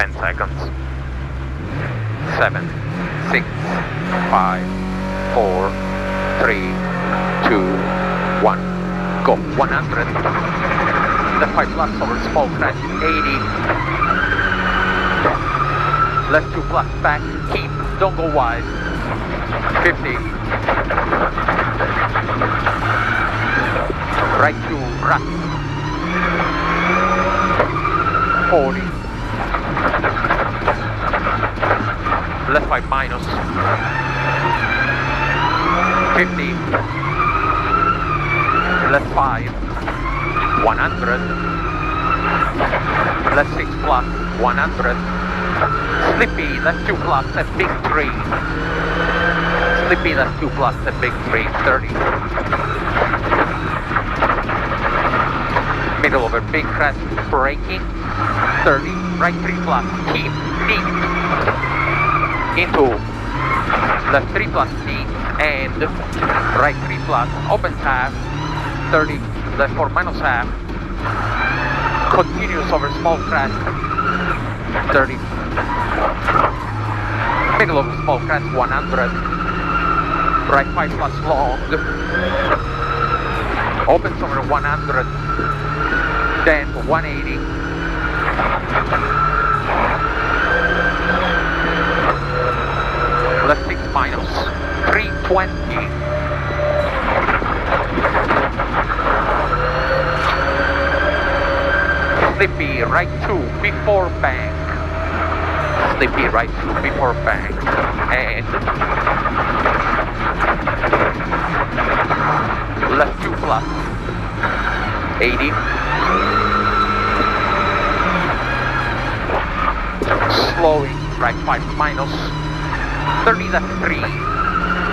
10 seconds. 7, 6, 5, 4, 3, 2, 1, go. 100. Left 5 plus over small crest, 80. Left 2 plus back, keep, don't go wide. 50. Right 2, right. 40. Left 5 minus. 50. Left 5. 100. Left 6 plus. 100. Slippy, left 2 plus, a big 3. Slippy, left 2 plus, a big 3. 30. Middle over big crest, braking. 30. Right 3 plus, keep, deep. Into left 3 plus deep and right 3 plus opens half, 30, left 4 minus half, continues over small crest, 30, middle over small crest, 100, right 5 plus long, opens over 100, then 180, left 6 minus, 320. Slippy, right 2, before bank. Slippy, right 2, before bank. And left 2 plus, 80. Slowing, right 5 minus. 30 left 3,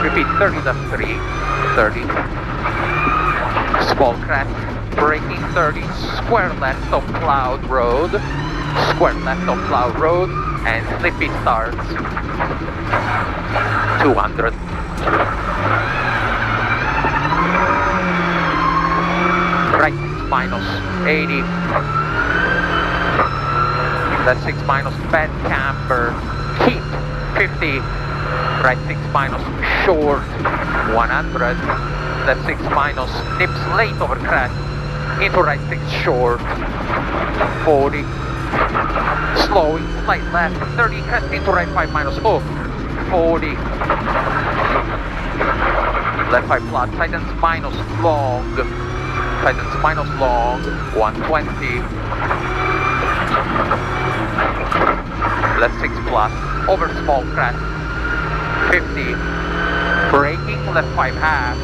repeat 30 left 3, 30, small crest, braking 30, square left of Cloud Road, square left of Cloud Road, and Slippy starts, 200. Right 6 minus, 80, left 6 minus, bad camber, keep, 50, right 6 minus, short, 100, left 6 minus, nips late over crest, into right 6 short, 40, slowing, slight left, 30, crest into right 5 minus, hook, 40, left 5 flat, tightens minus long, tightens minus long, 120, left 6 plus, over small crest, 50, braking left 5 half,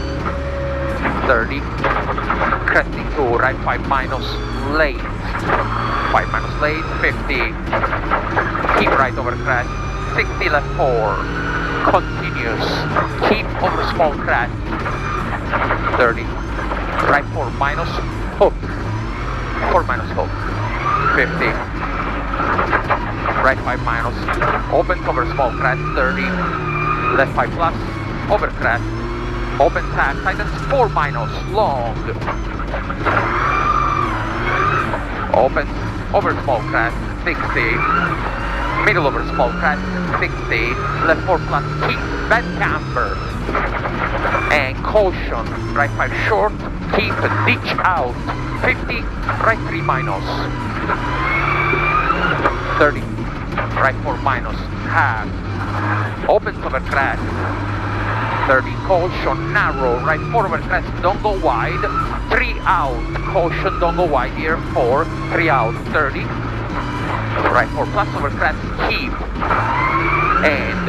30, cresting to right 5 minus late, 5 minus late, 50, keep right over crest, 60 left 4, continues, keep over small crest, 30, right 4 minus, hook, 4 minus hook, 50, right 5 minus, opens over small crest, 30, left 5 plus, over crest, opens half, tightens 4 minus, long, opens over small crest, 60, middle over small crest, 60, left 4 plus, keep, bad camber, and caution, right 5 short, keep, ditch out, 50, right 3 minus, 30, right 4 minus, half, opens over crest, 30, caution, narrow, right 4 over crest, don't go wide, 3 out, caution, don't go wide here, 4, 3 out, 30, right 4 plus over crest, keep, and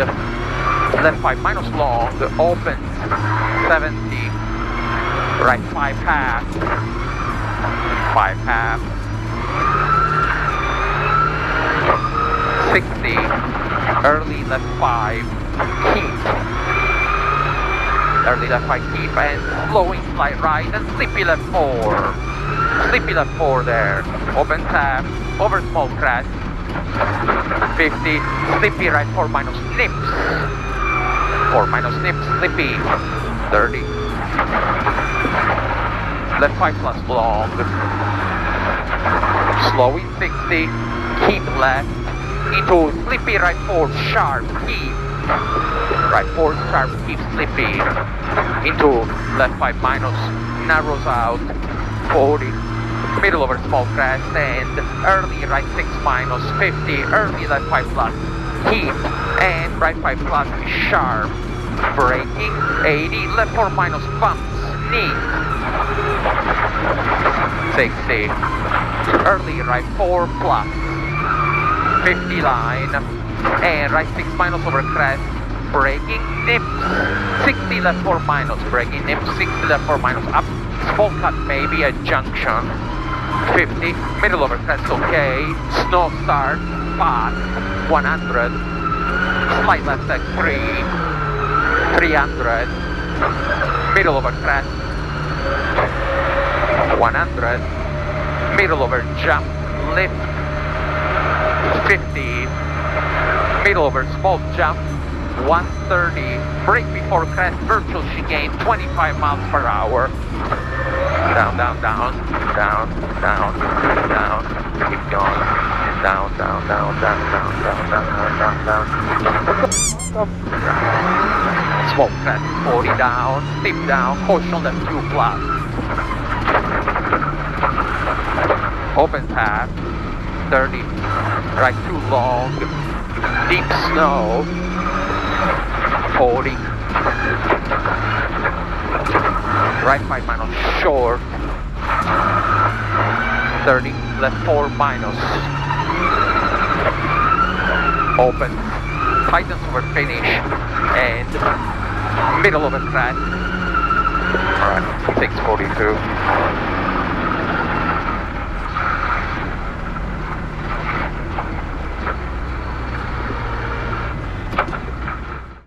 left 5 minus long, opens, 70, right 5 half, 5 half, 60, early left 5, keep, early left 5 keep, and slowing slight right, and slippy left 4, slippy left 4 there, opens half, over small crest, 50, slippy right 4 minus nips, 4 minus nips, slippy, 30, left 5 plus long, slowing 60, keep left, into slippy right 4, sharp, keep. Right 4, sharp, keep, slippy. Into left 5 minus, narrows out, 40. Middle over small crest and early right 6 minus, 50. Early left 5 plus, keep. And right 5 plus, sharp. Braking, 80. Left 4 minus, bumps, neat. 60. Early right 4 plus, 50 line, and right 6 minus over crest, braking, nips, 60 left 4 minus, braking, nips, 60 left 4 minus, up, small cut maybe at junction, 50, middle over crest, okay, snow start, fast, 100, slight left at 3, 300, middle over crest, 100, middle over jump, lift, 50, middle over small jump, 130, brake before crest, virtual chicane, 25 miles per hour, down, down, down, down, down, down, keep going, down, down, down, down, down, down, down, down, down, small crest, 40 down, steep down, caution left 2 plus, open path, 30, right 2 long, deep snow, 40, right 5 minus short, 30, left 4 minus, open, tightens over finish, and middle over crest, alright, 642.